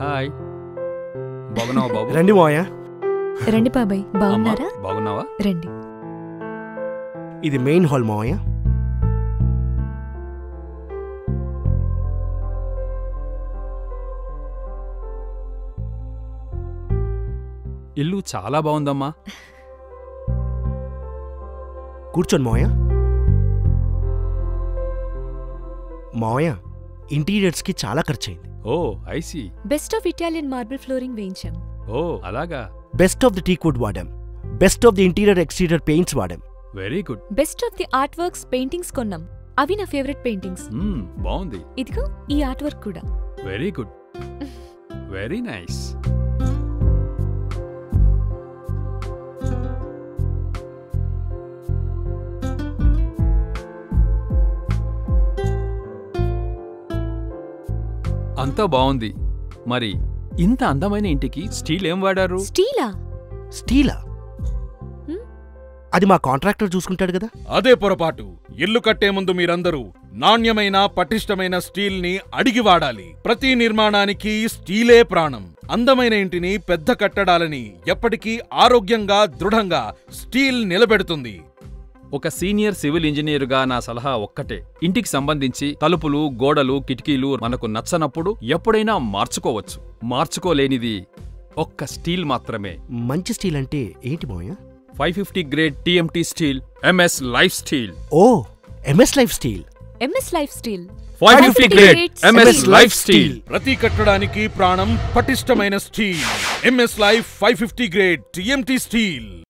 Hi, బాగున్నావా బాబు? రండి మావయ్య. రండి బాబాయ్, బాగున్నారా? బాగున్నావా? రండి. ఇది మెయిన్ హాల్ మావయ్య. ఇల్లు చాలా బాగుందమ్మా. కూర్చోండి మావయ్య. మావయ్య, ఇంటీరియర్స్కి చాలా ఖర్చయింది. Oh I see. Best of Italian marble flooring వేయించాం. ఓ అలాగా. బెస్ట్ ఆఫ్ ది టీక్వుడ్ వాడాం. Best of the interior exterior paints వాడాం. Very good. Best of the art works paintings కొన్నాం. అవి నా ఫేవరెట్ పెయింటింగ్స్. బాగుంది. ఇదిగో ఈ ఆర్ట్ వర్క్ కూడా. Very good, very nice. అంతా బాగుంది. మరి ఇంత అందమైన ఇంటికి స్టీల్ ఏం వాడారు? స్టీలా? స్టీలా? అది మా కాంట్రాక్టర్ చూసుకుంటాడు కదా. అదే పొరపాటు. ఇల్లు కట్టే ముందు మీరందరూ నాణ్యమైన పటిష్టమైన స్టీల్ ని అడిగి వాడాలి. ప్రతి నిర్మాణానికి స్టీలే ప్రాణం. అందమైన ఇంటిని, పెద్ద కట్టడాలని ఎప్పటికీ ఆరోగ్యంగా, దృఢంగా స్టీల్ నిలబెడుతుంది. ఒక సీనియర్ సివిల్ ఇంజనీరుగా నా సలహా ఒక్కటే. ఇంటికి సంబంధించి తలుపులు, గోడలు, కిటికీలు మనకు నచ్చనప్పుడు ఎప్పుడైనా మార్చుకోవచ్చు. మార్చుకోలేనిది ఒక్క స్టీల్ మాత్రమే. మంచి స్టీల్ అంటే ఏంటి మావయ్య? 550 grade TMT steel, MS life steel. Oh, MS life steel. MS life steel. 550 grade MS life steel. ప్రతి కట్టడానికి ప్రాణం పటిష్టమైన steel. MS life 550 grade TMT steel.